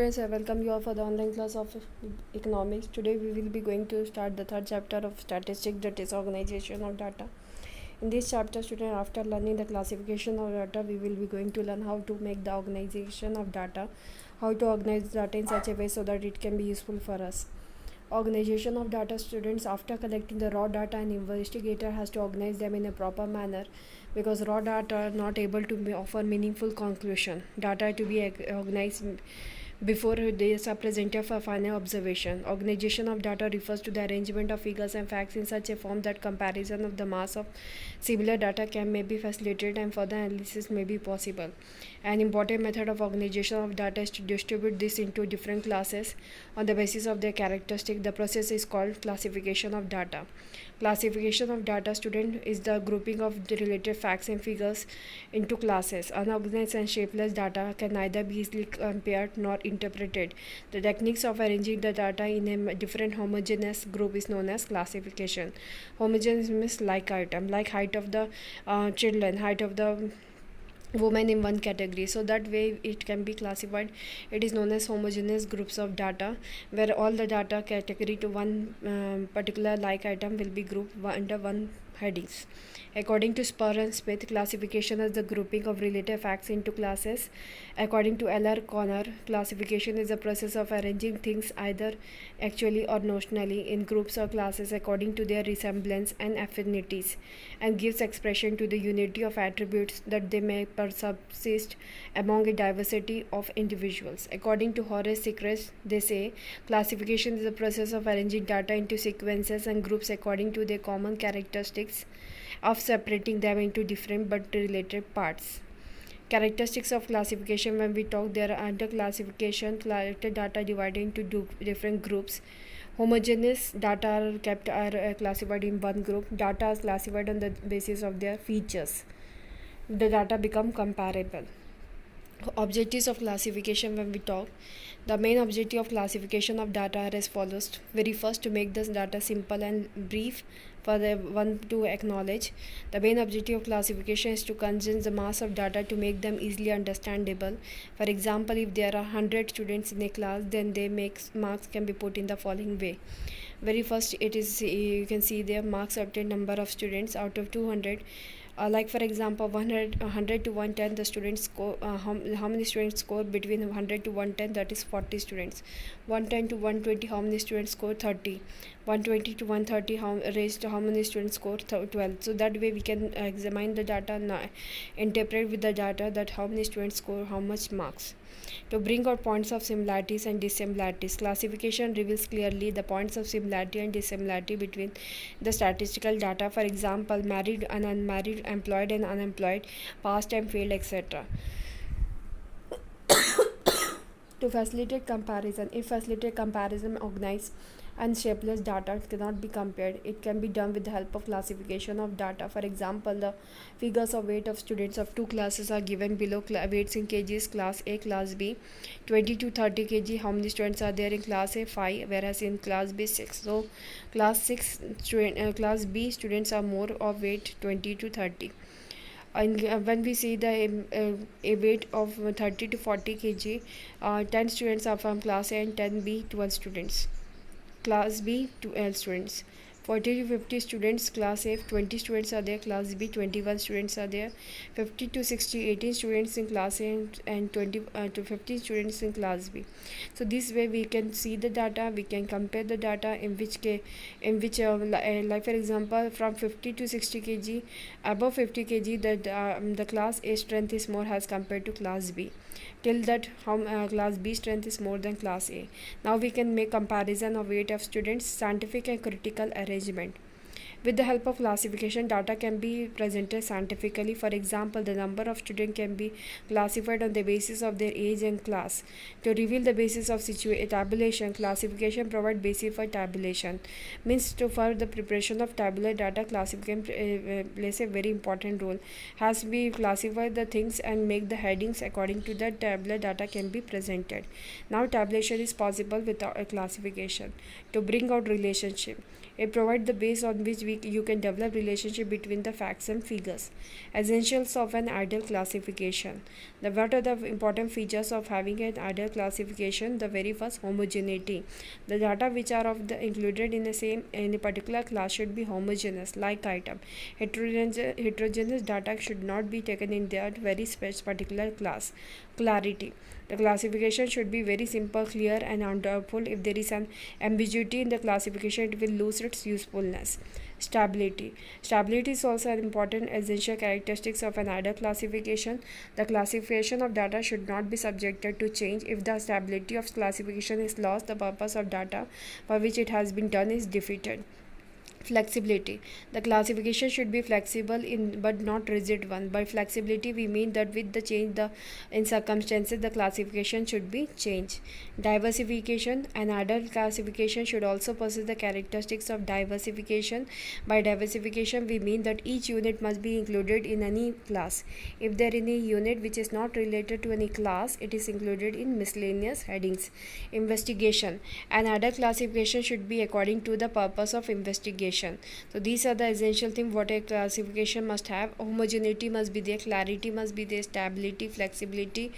Friends, I welcome you all for the online class of economics. Today we will be going to start the third chapter of statistics, that is organization of data. In this chapter, student, after learning the classification of data, we will be going to learn how to make the organization of data, how to organize data in such a way so that it can be useful for us. Organization of data. Students, after collecting the raw data, an investigator has to organize them in a proper manner, because raw data are not able to offer meaningful conclusion. Data to be organized before they are presented for final observation. Organization of data refers to the arrangement of figures and facts in such a form that comparison of the mass of similar data may be facilitated and further analysis may be possible. An important method of organization of data is to distribute this into different classes on the basis of their characteristic. The process is called classification of data. Classification of data, student, is the grouping of the related facts and figures into classes. Unorganized and shapeless data can neither be easily compared nor interpreted. The techniques of arranging the data in a different homogeneous group is known as classification. Homogeneous means like item, like height of the children, height of the women in one category, so that way it can be classified. It is known as homogeneous groups of data, where all the data category to one particular like item will be grouped under one headings. According to Spur and Smith, classification is the grouping of related facts into classes. According to L.R. Connor, classification is the process of arranging things either actually or notionally in groups or classes according to their resemblance and affinities, and gives expression to the unity of attributes that they may subsist among a diversity of individuals. According to Horace Secrest, they say classification is the process of arranging data into sequences and groups according to their common characteristics, of separating them into different but related parts. Characteristics of classification. When we talk, there are under classification, collected data divided into different groups. Homogeneous data are classified in one group. Data is classified on the basis of their features. The data become comparable. Objectives of classification. When we talk, the main objective of classification of data are as follows. Very first, to make this data simple and brief for the one to acknowledge. The main objective of classification is to condense the mass of data to make them easily understandable. For example, if there are 100 students in a class, then marks can be put in the following way. Very first, it is, you can see there, marks certain number of students out of 200. Like for example, 100 to 110, the students score, how many students score between 100 to 110, that is 40 students. 110 to 120, how many students score? 30. 120 to 130, raised to how many students score? 12. So that way we can examine the data and interpret with the data that how many students score how much marks. To bring out points of similarities and dissimilarities, classification reveals clearly the points of similarity and dissimilarity between the statistical data. For example, married and unmarried, employed and unemployed, passed and failed, etc. To facilitate comparison, if facilitate comparison, organized and shapeless data cannot be compared, it can be done with the help of classification of data. For example, the figures of weight of students of two classes are given below. Weights in kgs, class A, class B, 20 to 30 kg. How many students are there in class A? 5, whereas in class B 6. So class B students are more of weight 20 to 30. And when we see the a weight of 30 to 40 kg, 10 students are from class A and 10 B, 12 students. Class B, 12 students. 40 to 50 students, class A, 20 students are there. Class B, 21 students are there. 50 to 60, 18 students in class A and 20 to 50 students in class B. So this way we can see the data, we can compare the data in which like for example, from 50 to 60 kg, above 50 kg, the class A strength is more as compared to class B. Till that, class B strength is more than class A. Now we can make comparison of weight of students, scientific and critical arrangement. With the help of classification, data can be presented scientifically. For example, the number of students can be classified on the basis of their age and class. To reveal the basis of tabulation, classification provides basis for tabulation. Means for the preparation of tabular data, classification plays a very important role. As we classify the things and make the headings according to the tabular data can be presented. Now tabulation is possible without a classification. To bring out relationship, it provides the base on which we you can develop relationship between the facts and figures. Essentials of an ideal classification. What are the important features of having an ideal classification? The very first, homogeneity. The data which are included in a particular class should be homogeneous, like item. Heterogeneous data should not be taken in that very particular class. Clarity. The classification should be very simple, clear, and understandable. If there is an ambiguity in the classification, it will lose its usefulness. Stability. Stability is also an important essential characteristics of an ideal classification. The classification of data should not be subjected to change. If the stability of classification is lost, the purpose of data for which it has been done is defeated. Flexibility. The classification should be flexible but not rigid one. By flexibility we mean that with the change in circumstances, the classification should be changed. Diversification. An ideal classification should also possess the characteristics of diversification. By diversification we mean that each unit must be included in any class. If there is any unit which is not related to any class, it is included in miscellaneous headings. Investigation. An ideal classification should be according to the purpose of investigation. So these are the essential things what a classification must have. Homogeneity must be there, clarity must be there, stability, flexibility,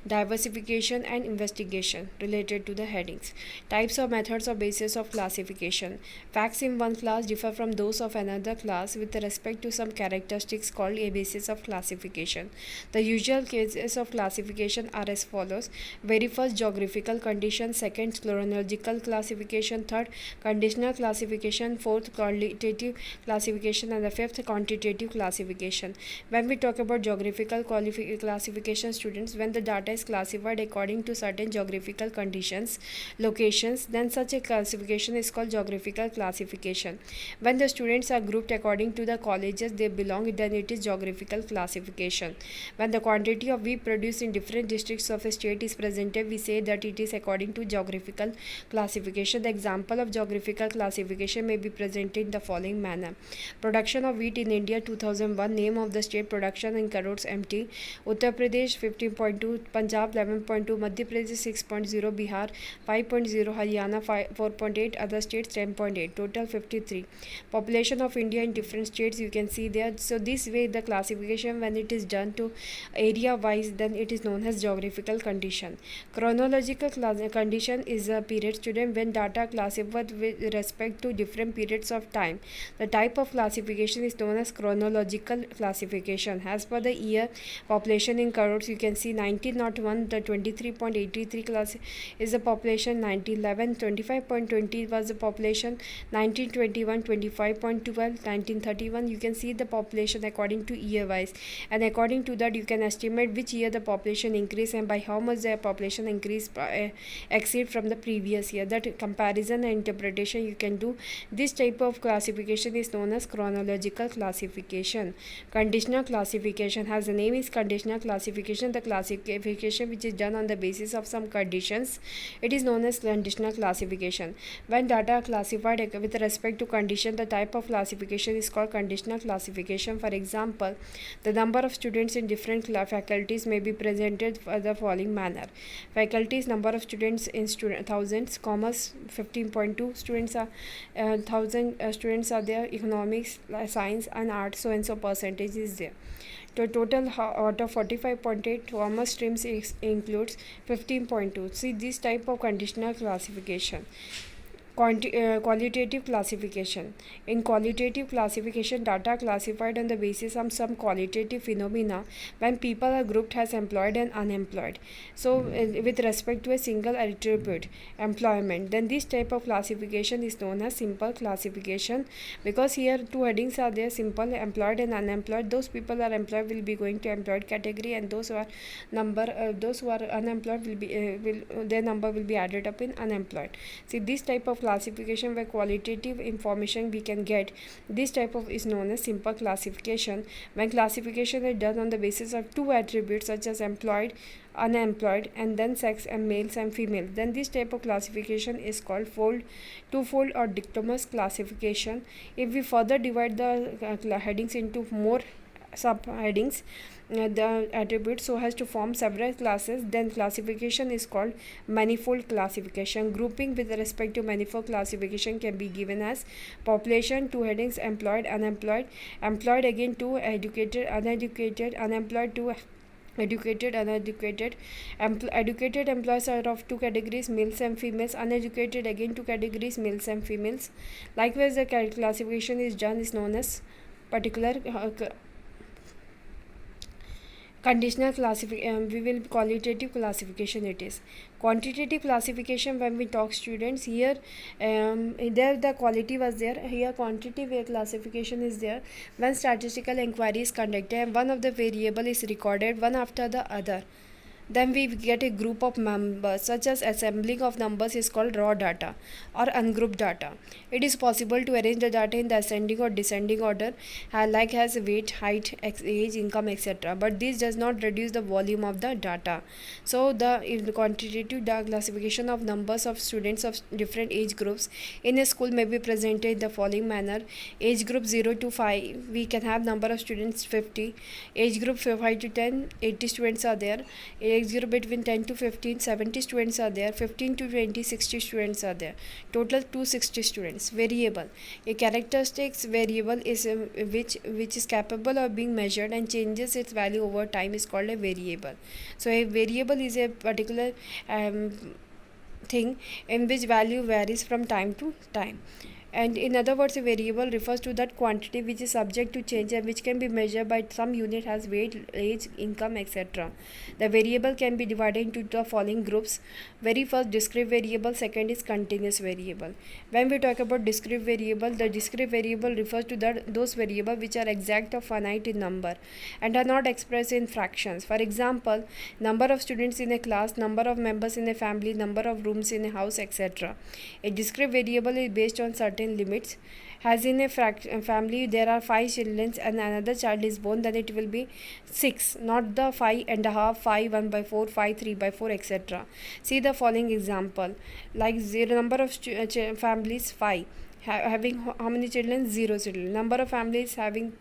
diversification, and investigation related to the headings. Types of methods or basis of classification. Facts in one class differ from those of another class with respect to some characteristics called a basis of classification. The usual cases of classification are as follows. Very first, geographical condition. Second, chronological classification. Third, conditional classification. Fourth, qualitative classification, and the fifth, quantitative classification. When we talk about geographical classification, students, when the data is classified according to certain geographical conditions, locations, then such a classification is called geographical classification. When the students are grouped according to the colleges they belong, then it is geographical classification. When the quantity of wheat produced in different districts of a state is presented, we say that it is according to geographical classification. The example of geographical classification may be presented in the following manner. Production of wheat in India 2001. Name of the state. Production in crores MT. Uttar Pradesh 15.2, Punjab 11.2, Madhya Pradesh 6.0, Bihar 5.0, Haryana 4.8, other states 10.8, total 53. Population of India in different states you can see there. So this way the classification, when it is done to area wise, then it is known as geographical condition. Chronological condition is a period, student, when data classified with respect to different periods of time. The type of classification is known as chronological classification. As per the year population in crores, you can see 1901 the 23.83 class is the population, 1911 25.20 was the population, 1921 25.12, 1931 you can see the population according to year wise, and according to that you can estimate which year the population increase and by how much the population increase exceed from the previous year. That comparison and interpretation you can do. This type of classification is known as chronological classification. Conditional classification, as the name is conditional classification, the classification which is done on the basis of some conditions, it is known as conditional classification. When data are classified with respect to condition, the type of classification is called conditional classification. For example, the number of students in different faculties may be presented for the following manner. Faculties, number of students in thousands. Commerce 15.2 students are 1000 students are there. Economics, science, and art, so and so percentage is there. The total out of 45.8 commerce streams includes 15.2. See this type of conditional classification. Qualitative classification. In qualitative classification, data are classified on the basis of some qualitative phenomena when people are grouped as employed and unemployed. So with respect to a single attribute, employment, then this type of classification is known as simple classification, because here two headings are there, simple, employed and unemployed. Those people are employed will be going to employed category, and those who are those who are unemployed will be their number will be added up in unemployed. See this type of classification where qualitative information we can get, this type of is known as simple classification. When classification is done on the basis of two attributes such as employed, unemployed, and then sex and males and female, then this type of classification is called twofold or dichotomous classification. If we further divide the headings into more subheadings the attributes so as to form several classes, then classification is called manifold classification. Grouping with respect to manifold classification can be given as population, two headings, employed, unemployed, employed again two, educated, uneducated, unemployed two, educated, uneducated. Educated employees are of two categories, males and females. Uneducated again two categories, males and females. Likewise, the classification is done is known as particular conditional classification. We will qualitative classification. It is quantitative classification. When we talk students here, there the quality was there, here quantitative classification is there. When statistical inquiry is conducted and one of the variable is recorded one after the other, then we get a group of members, such as assembling of numbers is called raw data or ungrouped data. It is possible to arrange the data in the ascending or descending order, like has weight, height, age, income, etc. But this does not reduce the volume of the data. So the quantitative classification of numbers of students of different age groups in a school may be presented in the following manner. Age group 0 to 5, we can have number of students 50. Age group 5 to 10, 80 students are there. Age group between 10 to 15, 70 students are there. 15 to 20, 60 students are there. Total 260 students. Variable, a characteristics variable is which is capable of being measured and changes its value over time is called a variable. So a variable is a particular thing in which value varies from time to time. And in other words, a variable refers to that quantity which is subject to change and which can be measured by some unit as weight, age, income, etc. The variable can be divided into the following groups. Very first, discrete variable. Second is continuous variable. When we talk about discrete variable, the discrete variable refers to those variables which are exact or finite in number and are not expressed in fractions. For example, number of students in a class, number of members in a family, number of rooms in a house, etc. A discrete variable is based on certain limits. As in a family there are 5 children and another child is born, then it will be 6, not the 5.5, 5 1/4, 5 3/4, etc. See the following example, like 0 number of families 5, having how many children? 0 children. Number of families having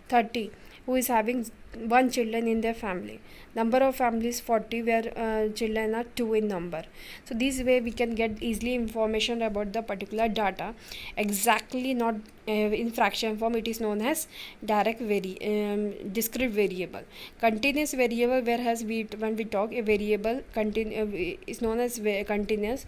30, who is having 1 children in their family. Number of families 40, where children are 2 in number. So this way we can get easily information about the particular data, exactly not in fraction form. It is known as discrete variable. Continuous variable, whereas when we talk a variable is known as continuous.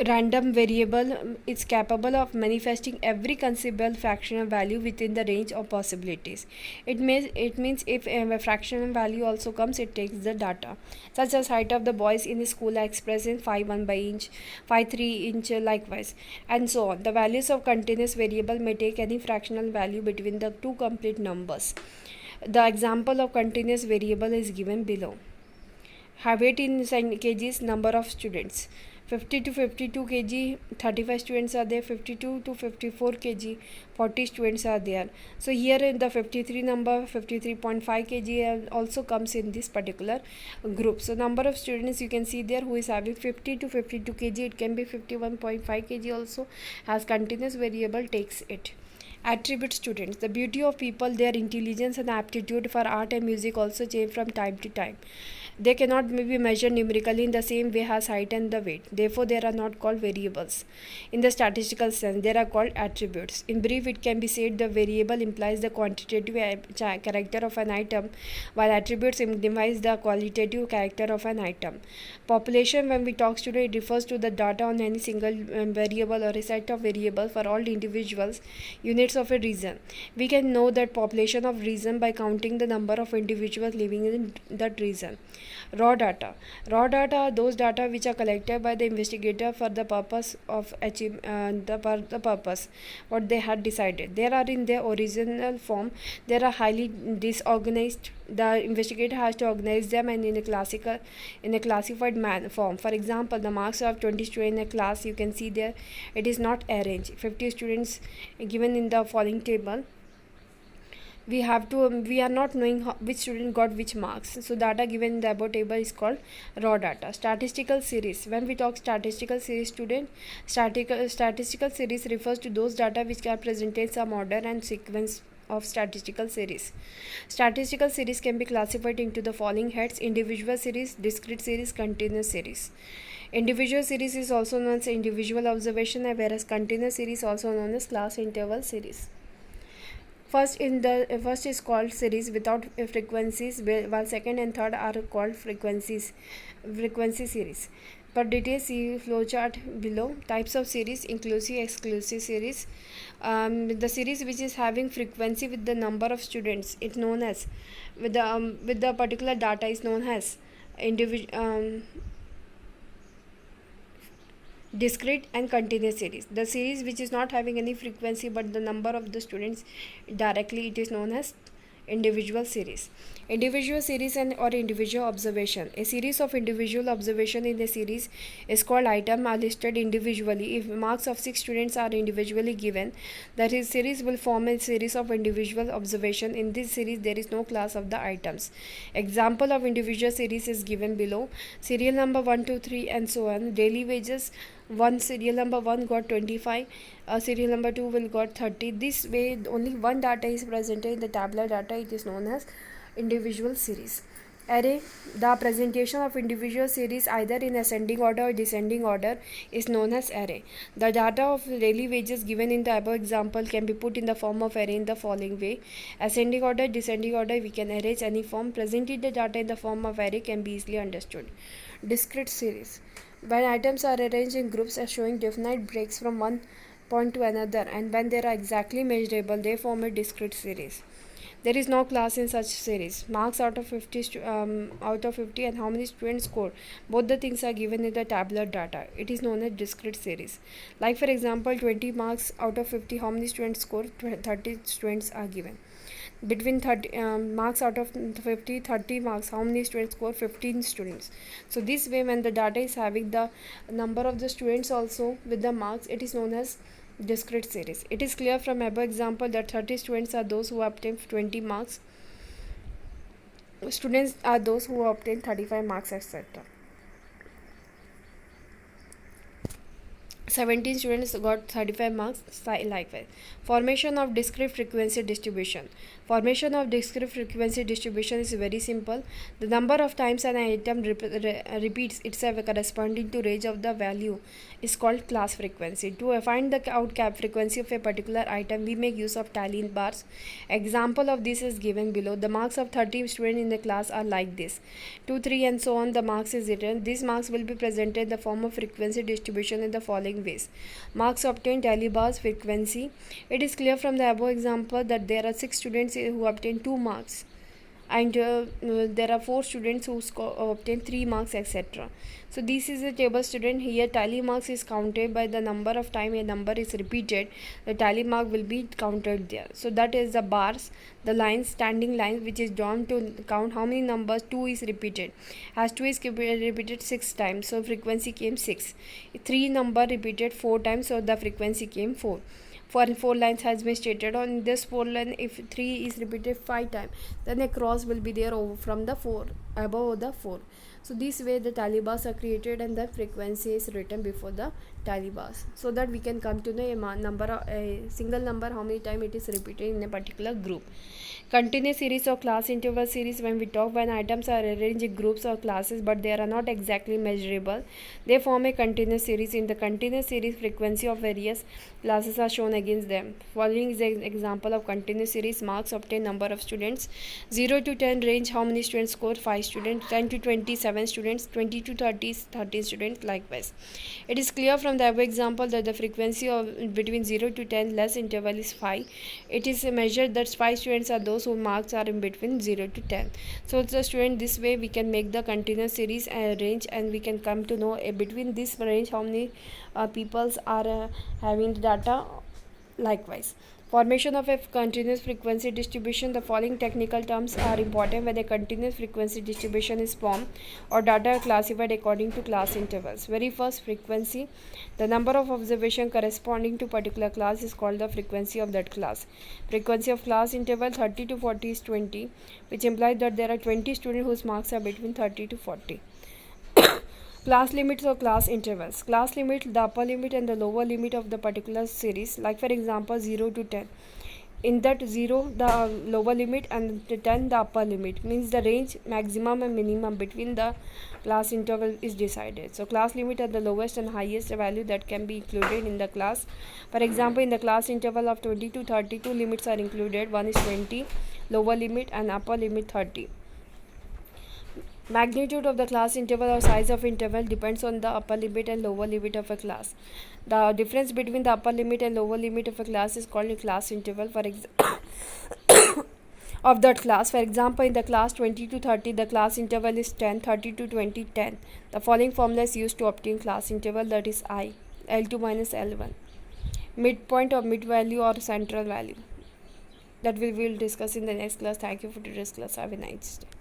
Random variable is capable of manifesting every conceivable fractional value within the range of possibilities. It means if a fractional value also comes, it takes the data, such as height of the boys in the school are expressed in 5 1/inch, 5 3 inch, likewise, and so on. The values of continuous variable may take any fractional value between the two complete numbers. The example of continuous variable is given below. Weight in kgs, number of students 50 to 52 kg, 35 students are there. 52 to 54 kg, 40 students are there. So here in the 53 number, 53.5 kg also comes in this particular group. So number of students you can see there who is having 50 to 52 kg, it can be 51.5 kg also, as continuous variable takes it. Attribute students. The beauty of people, their intelligence and aptitude for art and music also change from time to time. They cannot be measured numerically in the same way as height and the weight. Therefore, they are not called variables. In the statistical sense, they are called attributes. In brief, it can be said the variable implies the quantitative character of an item, while attributes signifies the qualitative character of an item. Population, when we talk today, it refers to the data on any single variable or a set of variables for all individuals, units of a region. We can know that population of region by counting the number of individuals living in that region. Raw data. Raw data are those data which are collected by the investigator for the purpose of achieving the purpose what they had decided. They are in their original form. They are highly disorganized. The investigator has to organize them and in a classified form. For example, the marks of 20 students in a class, you can see there it is not arranged. 50 students given in the following table. we are not knowing which student got which marks. So data given in the above table is called raw data. Statistical series, when we talk statistical series student, statistical series refers to those data which are presented in some order and sequence of statistical series. Statistical series can be classified into the following heads: individual series, discrete series, continuous series. Individual series is also known as individual observation, whereas continuous series also known as class interval series. First is called series without frequencies, while second and third are called frequency series. For details, see flowchart below. Types of series: inclusive, exclusive series. The series which is having frequency with the number of students, it's known as with the particular data is known as individual. Discrete and continuous series. The series which is not having any frequency but the number of the students directly, it is known as individual series. Individual series and or individual observation. A series of individual observation in the series is called item are listed individually. If marks of 6 students are individually given, that is series will form a series of individual observation. In this series there is no class of the items. Example of individual series is given below. Serial number 1 2 3 and so on. Daily wages, one serial number 1 got 25, serial number 2 will got 30. This way only one data is presented in the tabular data, it is known as individual series. Array, the presentation of individual series either in ascending order or descending order is known as array. The data of daily wages given in the above example can be put in the form of array in the following way. Ascending order, descending order, we can arrange any form. Presented the data in the form of array can be easily understood. Discrete series, when items are arranged in groups as showing definite breaks from one point to another and when they are exactly measurable, they form a discrete series. There is no class in such series. Marks out of 50 and how many students score, both the things are given in the tabular data. It is known as discrete series. Like for example, 20 marks out of 50, how many students score, 30 students are given. Between 30 marks out of 50, 30 marks, how many students score, 15 students. So this way when the data is having the number of the students also with the marks, it is known as discrete series. It is clear from above example that 30 students are those who obtain 20 marks, students are those who obtain 35 marks, etc. 17 students got 35 marks, likewise. Formation of discrete frequency distribution. Formation of discrete frequency distribution is very simple. The number of times an item repeats itself corresponding to range of the value is called class frequency. To find the outcap frequency of a particular item, we make use of tally bars. Example of this is given below. The marks of 30 students in the class are like this: 2, 3 and so on. The marks is written. These marks will be presented in the form of frequency distribution in the following ways. Marks obtained, tally bars, frequency. It is clear from the above example that there are 6 students who obtain 2 marks and there are 4 students who obtain 3 marks, etc. So this is a table student. Here tally marks is counted by the number of time a number is repeated. The tally mark will be counted there. So that is the bars, the lines, standing lines which is drawn to count how many numbers 2 is repeated. As 2 is repeated 6 times, so frequency came 6. 3 number repeated 4 times, so the frequency came 4. For 4 lines has been stated. On this 4 line, if 3 is repeated 5 times, then a cross will be there over from the 4 above the 4. So this way the tally bars are created and the frequency is written before the tally bars, so that we can come to know a single number how many times it is repeated in a particular group. Continuous series or class interval series, when we talk when items are arranged in groups or classes but they are not exactly measurable, they form a continuous series. In the continuous series, frequency of various classes are shown against them. Following is an example of continuous series. Marks obtained, number of students 0 to 10 range, how many students score, 5 students, 10 to 20 7 students, 20 to 30 13 students, likewise. It is clear from the above example that the frequency of between 0 to 10 less interval is 5. It is measured that 5 students are those whose marks are in between 0 to 10. So the student, this way we can make the continuous series range and we can come to know between this range how many peoples are having the data, likewise. Formation of a continuous frequency distribution. The following technical terms are important when a continuous frequency distribution is formed or data are classified according to class intervals. Very first, frequency. The number of observations corresponding to particular class is called the frequency of that class. Frequency of class interval 30 to 40 is 20, which implies that there are 20 students whose marks are between 30 to 40. Class limits or class intervals. Class limit, the upper limit and the lower limit of the particular series, like for example 0 to 10. In that 0 the lower limit and 10 the upper limit, means the range maximum and minimum between the class interval is decided. So class limit are the lowest and highest value that can be included in the class. For example, in the class interval of 20 to 30, two limits are included. One is 20 lower limit and upper limit 30. Magnitude of the class interval or size of interval depends on the upper limit and lower limit of a class. The difference between the upper limit and lower limit of a class is called a class interval of that class. For example, in the class 20 to 30, the class interval is 10, 30 to 20, 10. The following formula is used to obtain class interval, that is I, L2 minus L1. Midpoint or mid value or central value. That we will discuss in the next class. Thank you for today's class. Have a nice day.